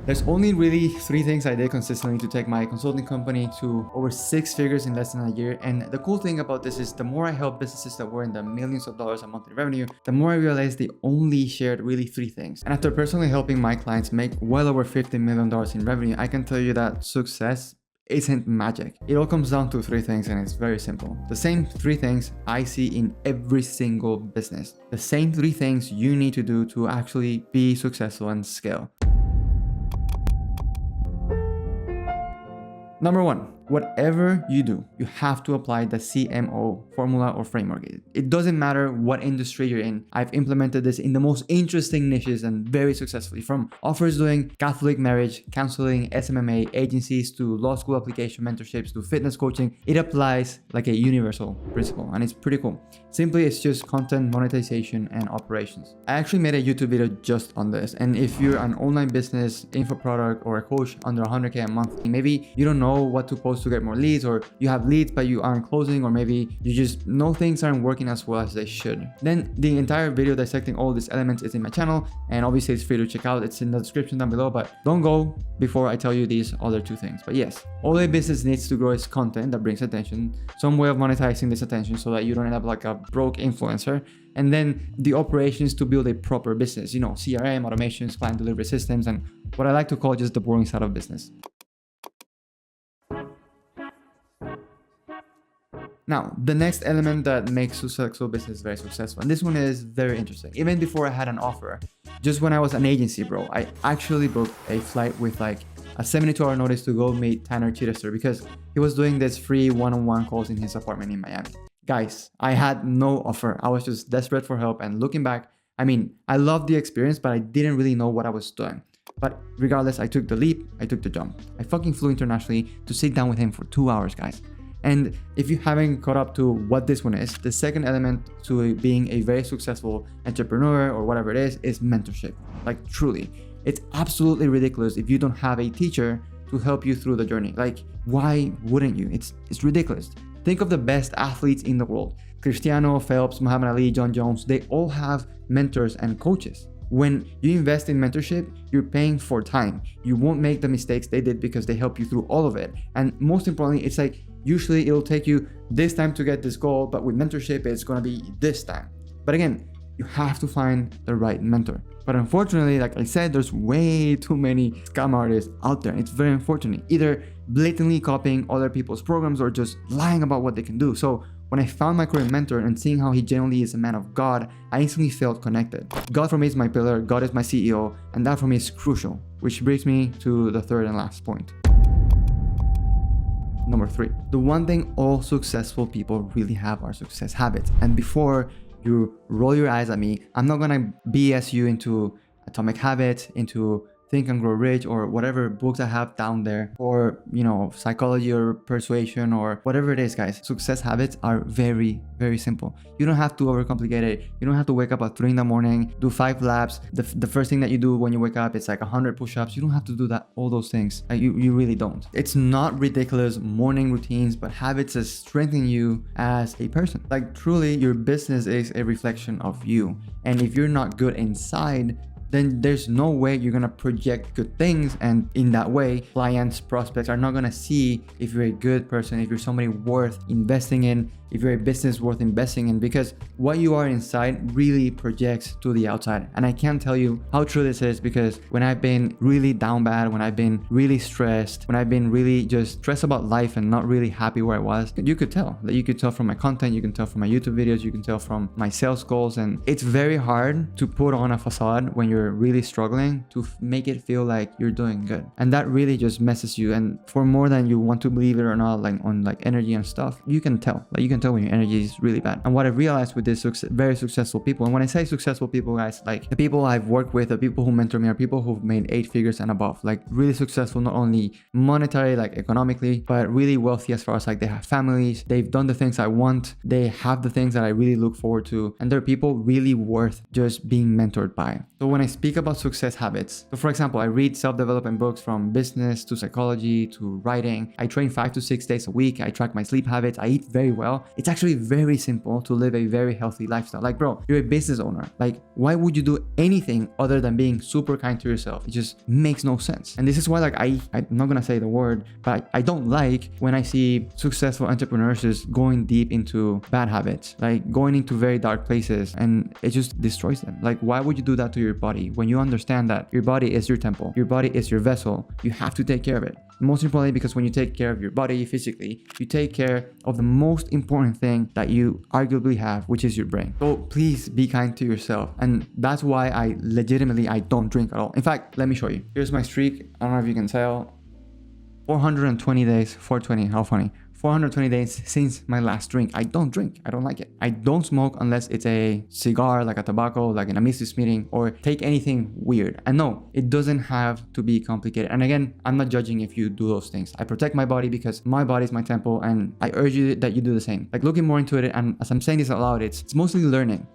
There's only really 3 things I did consistently to take my consulting company to over 6 figures in less than a year. And the cool thing about this is the more I help businesses that were in the millions of dollars a monthly revenue, the more I realized they only shared really 3 things. And after personally helping my clients make well over $50 million in revenue, I can tell you that success isn't magic. It all comes down to 3 things, and it's very simple. The same 3 things I see in every single business. The same 3 things you need to do to actually be successful and scale. Number 1, whatever you do, you have to apply the CMO formula or framework. It doesn't matter what industry you're in. I've implemented this in the most interesting niches and very successfully, from offers doing Catholic marriage, counseling, SMMA, agencies, to law school application mentorships, to fitness coaching. It applies like a universal principle, and it's pretty cool. Simply, it's just content, monetization, and operations. I actually made a YouTube video just on this, and if you're an online business, info product, or a coach under 100K a month, maybe you don't know what to post to get more leads, or you have leads but you aren't closing, or maybe you just know things aren't working as well as they should, then the entire video dissecting all these elements is in my channel, and obviously it's free to check out. It's in the description down below, but don't go before I tell you these other 2 things. But yes, all a business needs to grow is content that brings attention, some way of monetizing this attention so that you don't end up like a broke influencer, and then the operations to build a proper business, you know, CRM, automations, client delivery systems, and what I like to call just the boring side of business. Now, the next element that makes successful business very successful, and this one is very interesting. Even before I had an offer, just when I was an agency, bro, I actually booked a flight with like a 72-hour notice to go meet Tanner Chittister because he was doing this free one-on-one calls in his apartment in Miami. Guys, I had no offer. I was just desperate for help, and looking back, I mean, I loved the experience, but I didn't really know what I was doing. But regardless, I took the leap, I took the jump. I fucking flew internationally to sit down with him for 2 hours, guys. And if you haven't caught up to what this one is, the second element to being a very successful entrepreneur or whatever it is mentorship. Like, truly, it's absolutely ridiculous if you don't have a teacher to help you through the journey. Like, why wouldn't you? It's ridiculous. Think of the best athletes in the world. Cristiano, Phelps, Muhammad Ali, John Jones, they all have mentors and coaches. When you invest in mentorship, you're paying for time. You won't make the mistakes they did because they help you through all of it. And most importantly, it's like, usually it'll take you this time to get this goal, but with mentorship, it's going to be this time. But again, you have to find the right mentor. But unfortunately, like I said, there's way too many scam artists out there. It's very unfortunate, either blatantly copying other people's programs or just lying about what they can do. So when I found my current mentor and seeing how he genuinely is a man of God, I instantly felt connected. God for me is my pillar, God is my CEO, and that for me is crucial. Which brings me to the third and last point. Number 3, the one thing all successful people really have are success habits. And before you roll your eyes at me, I'm not gonna BS you into Atomic Habits, into Think and Grow Rich, or whatever books I have down there, or, you know, psychology or persuasion or whatever it is, guys. Success habits are very, very simple. You don't have to overcomplicate it. You don't have to wake up at 3 in the morning, do 5 laps. The first thing that you do when you wake up, it's like 100 push-ups. You don't have to do that, all those things. Like, you really don't. It's not ridiculous morning routines, but habits that strengthen you as a person. Like, truly, your business is a reflection of you. And if you're not good inside, then there's no way you're gonna project good things, and in that way clients, prospects are not gonna see if you're a good person, if you're somebody worth investing in, if you're a business worth investing in, because what you are inside really projects to the outside. And I can't tell you how true this is, because when I've been really down bad, when I've been really stressed, when I've been really just stressed about life and not really happy where I was, you could tell. That you could tell from my content, you can tell from my YouTube videos, you can tell from my sales goals. And it's very hard to put on a facade when you're really struggling to make it feel like you're doing good. And that really just messes you. And for more than you want to believe it or not, like on like energy and stuff, you can tell. Like, you can tell when your energy is really bad. And what I realized with this very successful people, and when I say successful people, guys, like the people I've worked with, the people who mentor me, are people who've made 8 figures and above, like really successful, not only monetary, like economically, but really wealthy as far as like they have families, they've done the things I want, they have the things that I really look forward to, and they're people really worth just being mentored by. So when I speak about success habits, so for example, I read self-development books from business to psychology to writing. I train 5 to 6 days a week. I track my sleep habits. I eat very well. It's actually very simple to live a very healthy lifestyle. Like, bro, you're a business owner. Like, why would you do anything other than being super kind to yourself? It just makes no sense. And this is why, like, I'm not gonna say the word, but I don't like when I see successful entrepreneurs just going deep into bad habits, like going into very dark places, and it just destroys them. Like, why would you do that to your body when you understand that your body is your temple, your body is your vessel? You have to take care of it. Most importantly, because when you take care of your body physically, you take care of the most important thing that you arguably have, which is your brain. So please be kind to yourself. And that's why I don't drink at all. In fact, let me show you. Here's my streak. I don't know if you can tell. 420 days, 420, how funny. 420 days since my last drink. I don't drink. I don't like it. I don't smoke unless it's a cigar, like a tobacco, like in a business meeting, or take anything weird. And no, it doesn't have to be complicated. And again, I'm not judging if you do those things. I protect my body because my body is my temple, and I urge you that you do the same. Like, looking more into it, and as I'm saying this out loud, it's mostly learning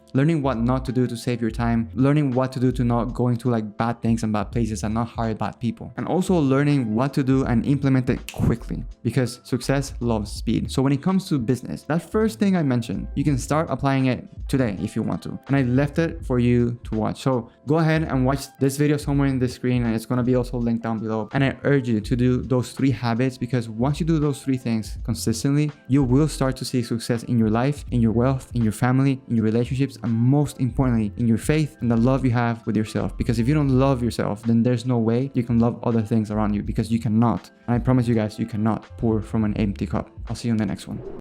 what not to do to save your time, learning what to do to not go into like bad things and bad places and not hire bad people, and also learning what to do and implement it quickly, because success loves speed. So when it comes to business, that first thing I mentioned, you can start applying it today if you want to, and I left it for you to watch. So go ahead and watch this video somewhere in the screen, and it's going to be also linked down below. And I urge you to do those 3 habits, because once you do those 3 things consistently, you will start to see success in your life, in your wealth, in your family, in your relationships, and most importantly, in your faith and the love you have with yourself. Because if you don't love yourself, then there's no way you can love other things around you, because you cannot. And I promise you guys, you cannot pour from an empty cup. I'll see you in the next one.